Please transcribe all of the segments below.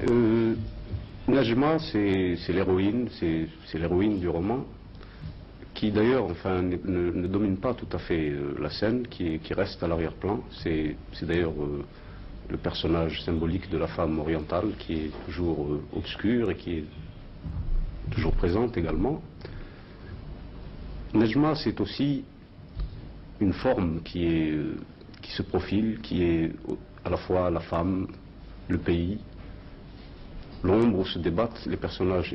Euh, Najma, c'est l'héroïne, c'est l'héroïne du roman, qui d'ailleurs, enfin, ne domine pas tout à fait la scène, qui reste à l'arrière-plan. C'est d'ailleurs le personnage symbolique de la femme orientale qui est toujours obscure et qui est toujours présente également. Najma, c'est aussi une forme qui se profile, qui est à la fois la femme, le pays, l'ombre où se débattent les personnages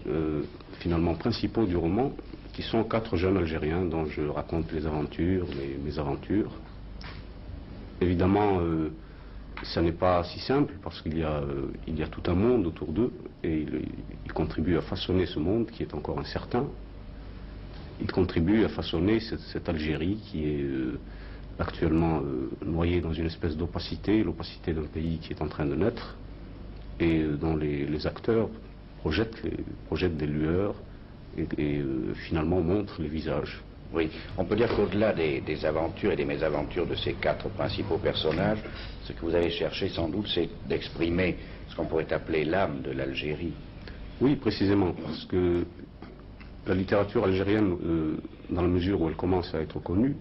finalement principaux du roman, qui sont 4 jeunes Algériens dont je raconte les aventures, mes aventures. Évidemment, ça n'est pas si simple parce qu'il y a tout un monde autour d'eux et ils contribuent à façonner ce monde qui est encore incertain. Ils contribuent à façonner cette Algérie qui est actuellement noyée dans une espèce d'opacité, l'opacité d'un pays qui est en train de naître et dont les acteurs projettent des lueurs et finalement montrent les visages. Oui, on peut dire qu'au-delà des aventures et des mésaventures de ces 4 principaux personnages, ce que vous avez cherché sans doute, c'est d'exprimer ce qu'on pourrait appeler l'âme de l'Algérie. Oui, précisément, parce que la littérature algérienne, dans la mesure où elle commence à être connue,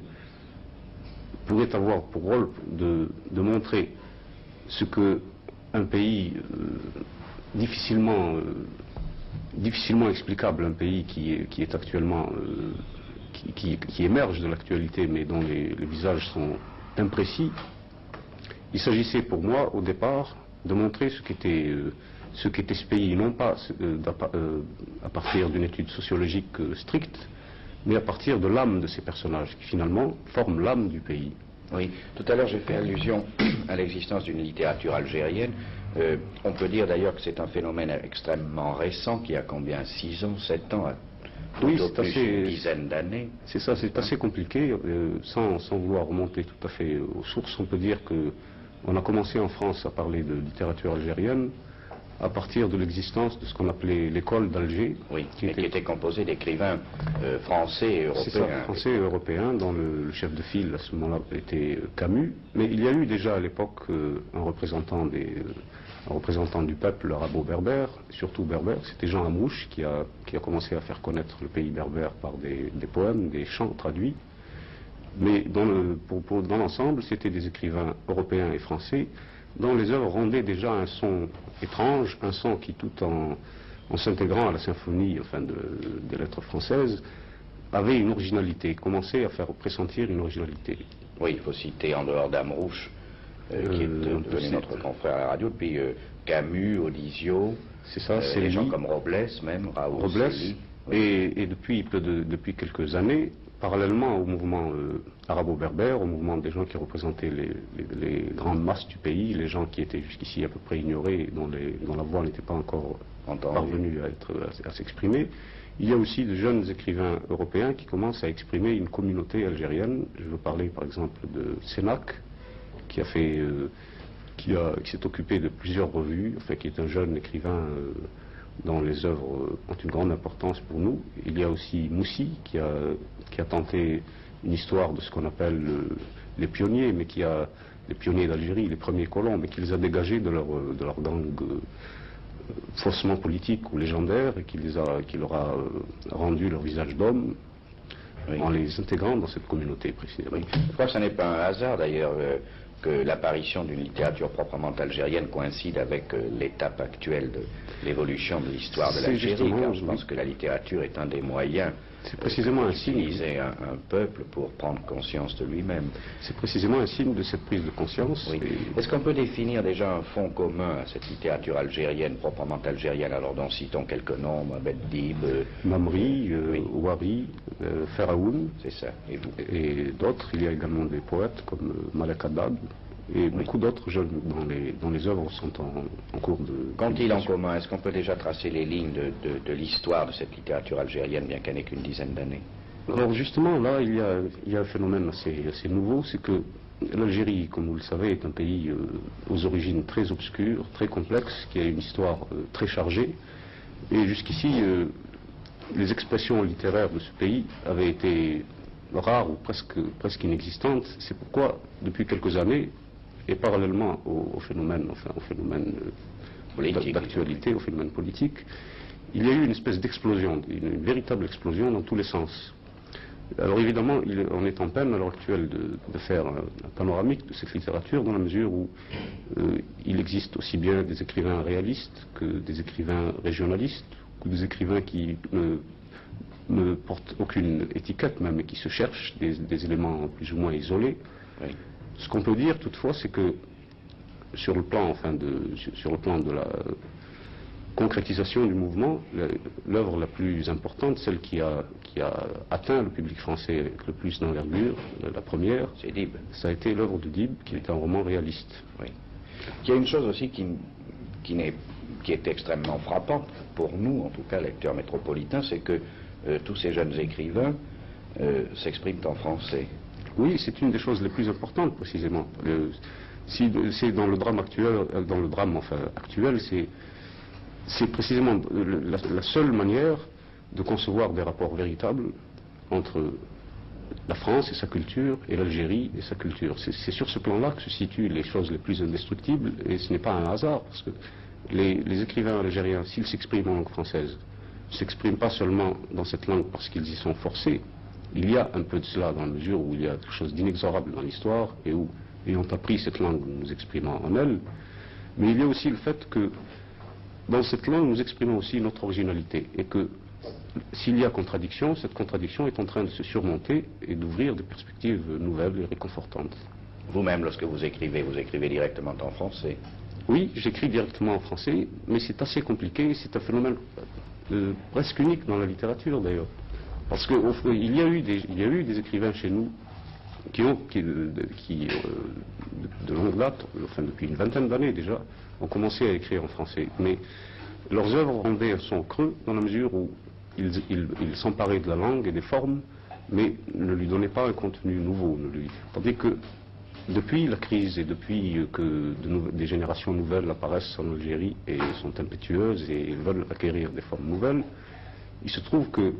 pourrait avoir pour rôle de montrer ce que un pays difficilement explicable, un pays qui est actuellement qui émerge de l'actualité mais dont les visages sont imprécis. Il s'agissait pour moi au départ de montrer ce qu'était ce pays, non pas à partir d'une étude sociologique stricte, mais à partir de l'âme de ces personnages qui finalement forment l'âme du pays. Oui, tout à l'heure j'ai fait allusion à l'existence d'une littérature algérienne. On peut dire d'ailleurs que c'est un phénomène extrêmement récent qui a combien, 6 ans, 7 ans, oui, tout au plus une dizaine d'années. C'est ça, c'est assez compliqué. Sans vouloir remonter tout à fait aux sources, on peut dire qu'on a commencé en France à parler de littérature algérienne à partir de l'existence de ce qu'on appelait l'école d'Alger. Oui, qui était composée d'écrivains français et européens. C'est ça, français et européens, dont le chef de file à ce moment-là était Camus. Mais il y a eu déjà à l'époque un représentant du peuple arabo-berbère, surtout berbère, c'était Jean Amrouche qui a commencé à faire connaître le pays berbère par des poèmes, des chants traduits. Mais dans l'ensemble, c'était des écrivains européens et français dont les œuvres rendaient déjà un son étrange, un son qui, tout en s'intégrant à la symphonie des lettres françaises, avait une originalité, commençait à faire pressentir une originalité. Oui, il faut citer en dehors d'Amrouche, qui est devenu notre confrère à la radio, puis Camus, Odisio, c'est ça, des gens comme Robles même, Raoul Robles, Célie. et depuis quelques années, parallèlement au mouvement arabo-berbère, au mouvement des gens qui représentaient les grandes masses du pays, les gens qui étaient jusqu'ici à peu près ignorés, dont la voix n'était pas encore parvenue à s'exprimer, il y a aussi de jeunes écrivains européens qui commencent à exprimer une communauté algérienne. Je veux parler par exemple de Sénac, qui s'est occupé de plusieurs revues, enfin qui est un jeune écrivain dont les œuvres ont une grande importance pour nous. Il y a aussi Moussi qui a tenté une histoire de ce qu'on appelle les pionniers, mais les pionniers d'Algérie, les premiers colons, mais qui les a dégagés de leur gang faussement politique ou légendaire et qui leur a rendu leur visage d'homme, oui, en les intégrant dans cette communauté précisément. Oui. Je crois que ce n'est pas un hasard d'ailleurs que l'apparition d'une littérature proprement algérienne coïncide avec l'étape actuelle de l'évolution de l'histoire de l'Algérie, car je pense que la littérature est un des moyens c'est précisément un signe d'utiliser un peuple pour prendre conscience de lui-même. C'est précisément un signe de cette prise de conscience. Oui. Est-ce qu'on peut définir déjà un fond commun à cette littérature algérienne, proprement algérienne? Alors, dont citons quelques noms, Mohamed Dib, Mamri, Ouari, Feraoun, c'est ça. Et d'autres. Il y a également des poètes comme Malek Haddad. Et beaucoup d'autres jeunes dont les œuvres sont en cours de... Qu'ont-ils en commun? Est-ce qu'on peut déjà tracer les lignes de l'histoire de cette littérature algérienne, bien qu'elle n'ait qu'une dizaine d'années? Alors justement, là, il y a un phénomène assez nouveau, c'est que l'Algérie, comme vous le savez, est un pays aux origines très obscures, très complexes, qui a une histoire très chargée. Et jusqu'ici, les expressions littéraires de ce pays avaient été rares ou presque inexistantes. C'est pourquoi, depuis quelques années, et parallèlement au phénomène d'actualité, au phénomène politique, il y a eu une espèce d'explosion, une véritable explosion dans tous les sens. Alors évidemment, on est en peine à l'heure actuelle de faire un panoramique de cette littérature dans la mesure où il existe aussi bien des écrivains réalistes que des écrivains régionalistes, ou des écrivains qui ne portent aucune étiquette même et qui se cherchent des éléments plus ou moins isolés. Oui. Ce qu'on peut dire toutefois, c'est que sur le plan de la concrétisation du mouvement, l'œuvre la plus importante, celle qui a atteint le public français avec le plus d'envergure, la première, c'est Dib. Ça a été l'œuvre de Dib, qui est un roman réaliste. Oui. Il y a une chose aussi qui est extrêmement frappante pour nous, en tout cas lecteurs métropolitains, c'est que tous ces jeunes écrivains s'expriment en français. Oui, c'est une des choses les plus importantes précisément. C'est dans le drame actuel, actuel, c'est précisément la seule manière de concevoir des rapports véritables entre la France et sa culture et l'Algérie et sa culture. C'est sur ce plan-là que se situent les choses les plus indestructibles, et ce n'est pas un hasard, parce que les écrivains algériens, s'ils s'expriment en langue française, ne s'expriment pas seulement dans cette langue parce qu'ils y sont forcés. Il y a un peu de cela dans la mesure où il y a quelque chose d'inexorable dans l'histoire et où, ayant appris cette langue, nous nous exprimons en elle, mais il y a aussi le fait que dans cette langue, nous exprimons aussi notre originalité, et que s'il y a contradiction, cette contradiction est en train de se surmonter et d'ouvrir des perspectives nouvelles et réconfortantes. Vous-même, lorsque vous écrivez directement en français? Oui, j'écris directement en français, mais c'est assez compliqué, c'est un phénomène presque unique dans la littérature d'ailleurs. Parce qu'il y a eu des écrivains chez nous qui de longue date, enfin depuis une vingtaine d'années déjà, ont commencé à écrire en français. Mais leurs œuvres rendaient un son creux dans la mesure où ils s'emparaient de la langue et des formes, mais ne lui donnaient pas un contenu nouveau. Tandis que depuis la crise et depuis que des générations nouvelles apparaissent en Algérie et sont impétueuses et veulent acquérir des formes nouvelles, il se trouve que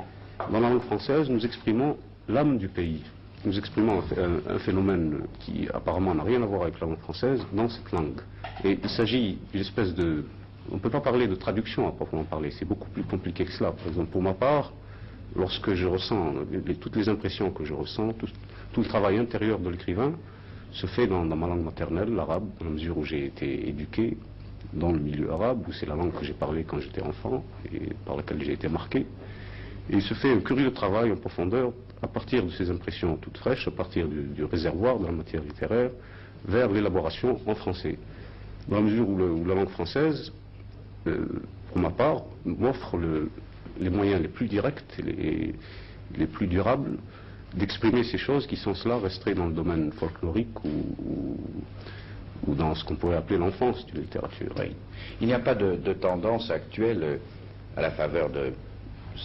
dans la langue française, nous exprimons l'âme du pays. Nous exprimons un phénomène qui apparemment n'a rien à voir avec la langue française dans cette langue. Et il s'agit d'une espèce de... On ne peut pas parler de traduction à proprement parler, c'est beaucoup plus compliqué que cela. Par exemple, pour ma part, lorsque je ressens toutes les impressions que je ressens, tout le travail intérieur de l'écrivain se fait dans ma langue maternelle, l'arabe, dans la mesure où j'ai été éduqué dans le milieu arabe, où c'est la langue que j'ai parlé quand j'étais enfant et par laquelle j'ai été marqué. Et il se fait un curieux travail en profondeur à partir de ces impressions toutes fraîches, à partir du réservoir de la matière littéraire, vers l'élaboration en français. Dans la mesure où la langue française, pour ma part, m'offre les moyens les plus directs et les plus durables d'exprimer ces choses qui sont cela restées dans le domaine folklorique ou dans ce qu'on pourrait appeler l'enfance d'une littérature. Oui. Il n'y a pas de tendance actuelle à la faveur de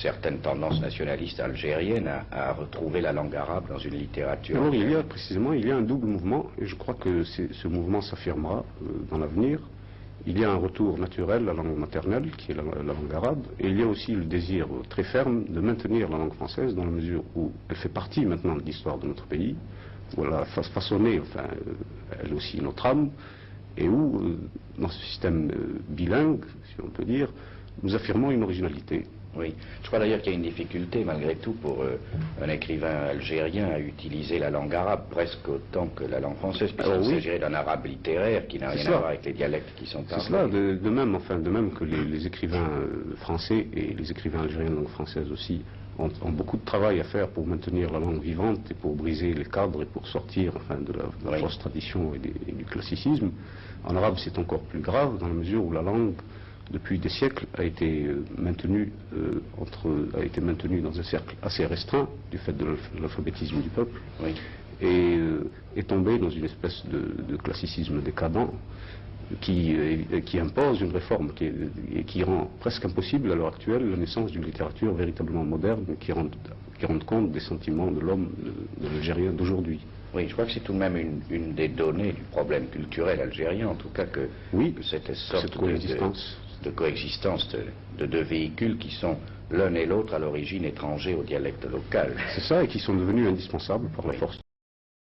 certaines tendances nationalistes algériennes à retrouver la langue arabe dans une littérature? Alors il y a un double mouvement, et je crois que ce mouvement s'affirmera dans l'avenir. Il y a un retour naturel à la langue maternelle, qui est la langue arabe, et il y a aussi le désir très ferme de maintenir la langue française dans la mesure où elle fait partie maintenant de l'histoire de notre pays, où elle a façonné, enfin, elle aussi notre âme, et où, dans ce système bilingue, si on peut dire, nous affirmons une originalité. Oui, je crois d'ailleurs qu'il y a une difficulté malgré tout pour un écrivain algérien à utiliser la langue arabe presque autant que la langue française, puisqu'il s'agirait d'un arabe littéraire qui n'a rien à voir avec les dialectes qui sont parlés. C'est cela, de même que les écrivains français et les écrivains algériens de langue française aussi ont beaucoup de travail à faire pour maintenir la langue vivante et pour briser les cadres et pour sortir de la fausse tradition et du classicisme. En arabe, c'est encore plus grave dans la mesure où la langue depuis des siècles, a été maintenu dans un cercle assez restreint du fait de l'alphabétisme du peuple, et est tombé dans une espèce de classicisme décadent qui impose une réforme et qui rend presque impossible à l'heure actuelle la naissance d'une littérature véritablement moderne qui rende compte des sentiments de l'homme, de l'Algérien d'aujourd'hui. Oui, je crois que c'est tout de même une des données du problème culturel algérien, en tout cas que cette sorte de coexistence de deux véhicules qui sont l'un et l'autre à l'origine étrangers au dialecte local. C'est ça, et qui sont devenus indispensables par la force